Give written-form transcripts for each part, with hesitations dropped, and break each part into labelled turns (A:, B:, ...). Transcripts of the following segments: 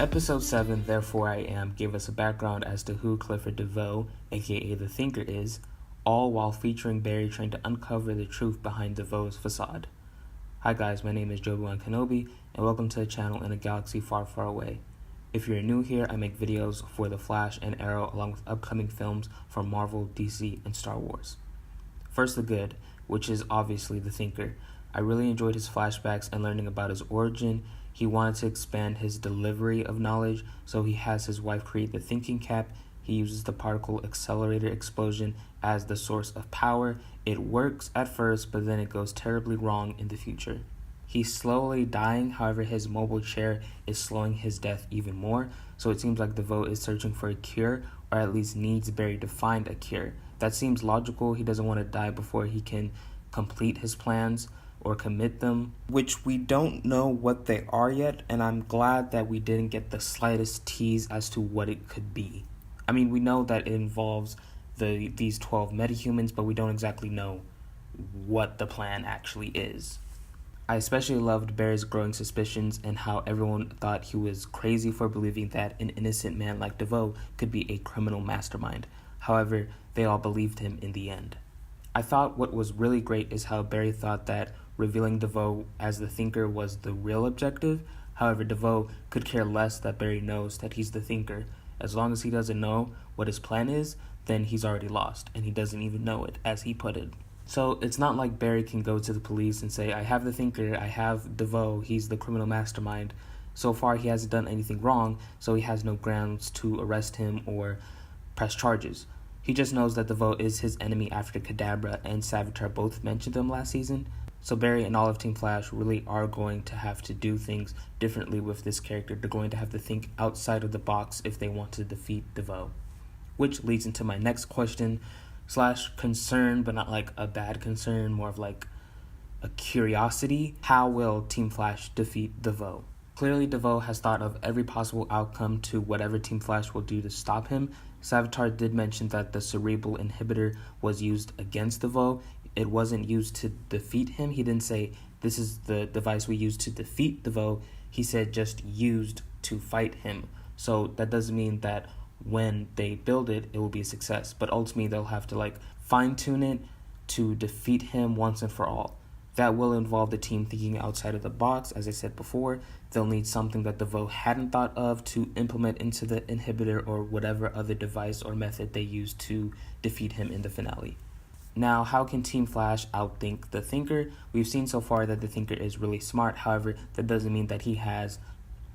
A: Episode 7, Therefore I Am, gave us a background as to who Clifford DeVoe, aka the Thinker, is, all while featuring Barry trying to uncover the truth behind DeVoe's facade. Hi guys, my name is Jobi-Wan and welcome to a channel in a galaxy far, far away. If you're new here, I make videos for The Flash and Arrow along with upcoming films from Marvel, DC, and Star Wars. First, the good, which is obviously the Thinker. I really enjoyed his flashbacks and learning about his origin. He wanted to expand his delivery of knowledge, so he has his wife create the thinking cap. He uses the particle accelerator explosion as the source of power. It works at first, but then it goes terribly wrong in the future. He's slowly dying, however his mobile chair is slowing his death even more, so it seems like DeVoe is searching for a cure, or at least needs Barry to find a cure. That seems logical. He doesn't want to die before he can complete his plans or commit them, which we don't know what they are yet, and I'm glad that we didn't get the slightest tease as to what it could be. I mean, we know that it involves these 12 metahumans, but we don't exactly know what the plan actually is. I especially loved Barry's growing suspicions and how everyone thought he was crazy for believing that an innocent man like DeVoe could be a criminal mastermind. However, they all believed him in the end. I thought what was really great is how Barry thought that revealing DeVoe as the Thinker was the real objective. However, DeVoe could care less that Barry knows that he's the Thinker. As long as he doesn't know what his plan is, then he's already lost, and he doesn't even know it, as he put it. So it's not like Barry can go to the police and say, I have the Thinker, I have DeVoe, he's the criminal mastermind. So far he hasn't done anything wrong, so he has no grounds to arrest him or press charges. He just knows that DeVoe is his enemy after Kadabra and Savitar both mentioned them last season. So Barry and all of Team Flash really are going to have to do things differently with this character. They're going to have to think outside of the box if they want to defeat DeVoe. Which leads into my next question / concern, but not like a bad concern, more of like a curiosity. How will Team Flash defeat DeVoe? Clearly, DeVoe has thought of every possible outcome to whatever Team Flash will do to stop him. Savitar did mention that the cerebral inhibitor was used against DeVoe. It wasn't used to defeat him. He didn't say, this is the device we used to defeat DeVoe. He said just used to fight him. So that doesn't mean that when they build it, it will be a success. But ultimately, they'll have to fine-tune it to defeat him once and for all. That will involve the team thinking outside of the box. As I said before, they'll need something that DeVoe hadn't thought of to implement into the inhibitor or whatever other device or method they use to defeat him in the finale. Now, how can Team Flash outthink the Thinker? We've seen so far that the Thinker is really smart. However, that doesn't mean that he has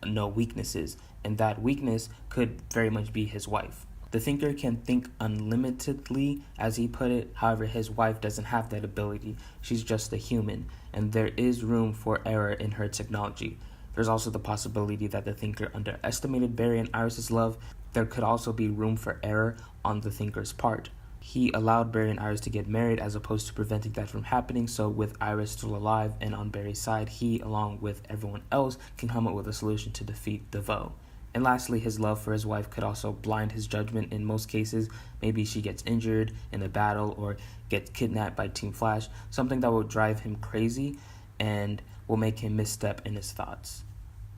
A: no weaknesses, and that weakness could very much be his wife. The Thinker can think unlimitedly, as he put it. However, his wife doesn't have that ability. She's just a human, and there is room for error in her technology. There's also the possibility that the Thinker underestimated Barry and Iris' love. There could also be room for error on the Thinker's part. He allowed Barry and Iris to get married as opposed to preventing that from happening, so with Iris still alive and on Barry's side, he, along with everyone else, can come up with a solution to defeat DeVoe. And lastly, his love for his wife could also blind his judgment in most cases. Maybe she gets injured in a battle or gets kidnapped by Team Flash, something that will drive him crazy and will make him misstep in his thoughts.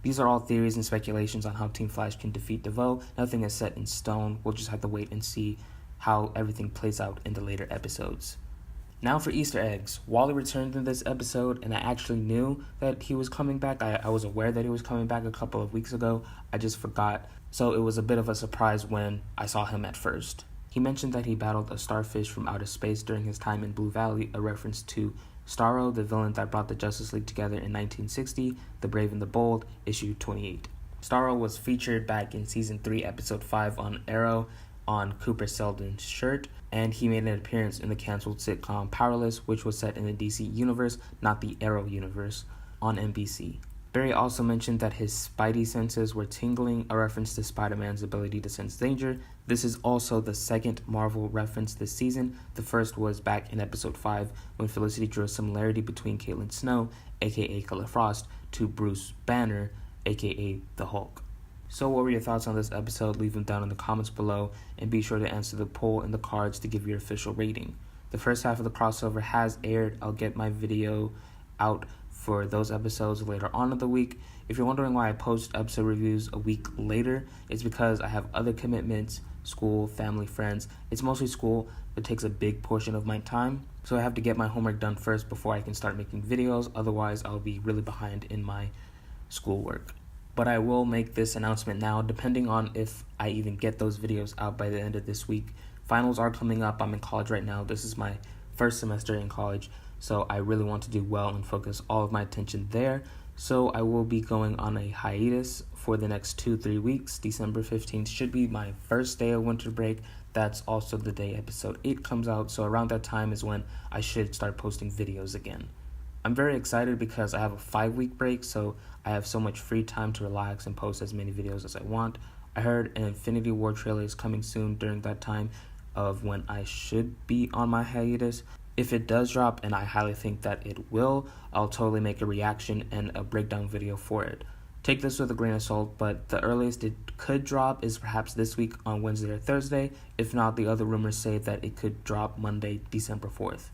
A: These are all theories and speculations on how Team Flash can defeat DeVoe. Nothing is set in stone. We'll just have to wait and see how everything plays out in the later episodes. Now for Easter eggs. Wally returned in this episode, and I actually knew that he was coming back. I was aware that he was coming back a couple of weeks ago. I just forgot. So it was a bit of a surprise when I saw him at first. He mentioned that he battled a starfish from outer space during his time in Blue Valley, a reference to Starro, the villain that brought the Justice League together in 1960, The Brave and the Bold, issue 28. Starro was featured back in Season 3, Episode 5 on Arrow, on Cooper Selden's shirt, and he made an appearance in the canceled sitcom Powerless, which was set in the DC universe, not the Arrow universe, on NBC. Barry also mentioned that his spidey senses were tingling, a reference to Spider-Man's ability to sense danger. This is also the second Marvel reference this season. The first was back in Episode 5, when Felicity drew a similarity between Caitlin Snow, aka Killer Frost, to Bruce Banner, aka the Hulk. So what were your thoughts on this episode? Leave them down in the comments below, and be sure to answer the poll in the cards to give your official rating. The first half of the crossover has aired. I'll get my video out for those episodes later on in the week. If you're wondering why I post episode reviews a week later, it's because I have other commitments, school, family, friends. It's mostly school that takes a big portion of my time, so I have to get my homework done first before I can start making videos. Otherwise, I'll be really behind in my schoolwork. But I will make this announcement now, depending on if I even get those videos out by the end of this week. Finals are coming up. I'm in college right now. This is my first semester in college, so I really want to do well and focus all of my attention there. So I will be going on a hiatus for the next 2-3 weeks. December 15th should be my first day of winter break. That's also the day episode 8 comes out, so around that time is when I should start posting videos again. I'm very excited because I have a 5-week break, so I have so much free time to relax and post as many videos as I want. I heard an Infinity War trailer is coming soon during that time of when I should be on my hiatus. If it does drop, and I highly think that it will, I'll totally make a reaction and a breakdown video for it. Take this with a grain of salt, but the earliest it could drop is perhaps this week on Wednesday or Thursday. If not, the other rumors say that it could drop Monday, December 4th.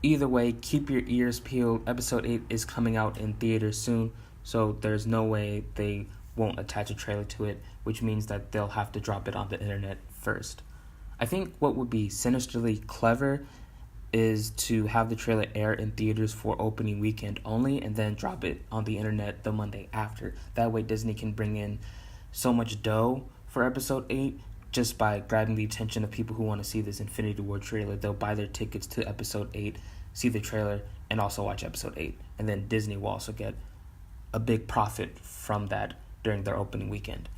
A: Either way, keep your ears peeled. Episode 8 is coming out in theaters soon, so there's no way they won't attach a trailer to it, which means that they'll have to drop it on the internet first. I think what would be sinisterly clever is to have the trailer air in theaters for opening weekend only and then drop it on the internet the Monday after. That way Disney can bring in so much dough for episode 8 just by grabbing the attention of people who want to see this Infinity War trailer. They'll buy their tickets to episode 8, see the trailer, and also watch episode 8. And then Disney will also get a big profit from that during their opening weekend.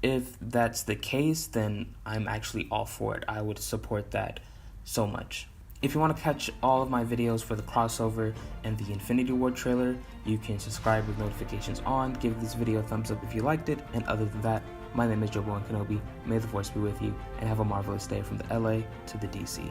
A: If that's the case, then I'm actually all for it. I would support that so much. If you want to catch all of my videos for the crossover and the Infinity War trailer, you can subscribe with notifications on, give this video a thumbs up if you liked it, and other than that, my name is Jobi-Wan. May the Force be with you, and have a marvelous day from the LA to the DC.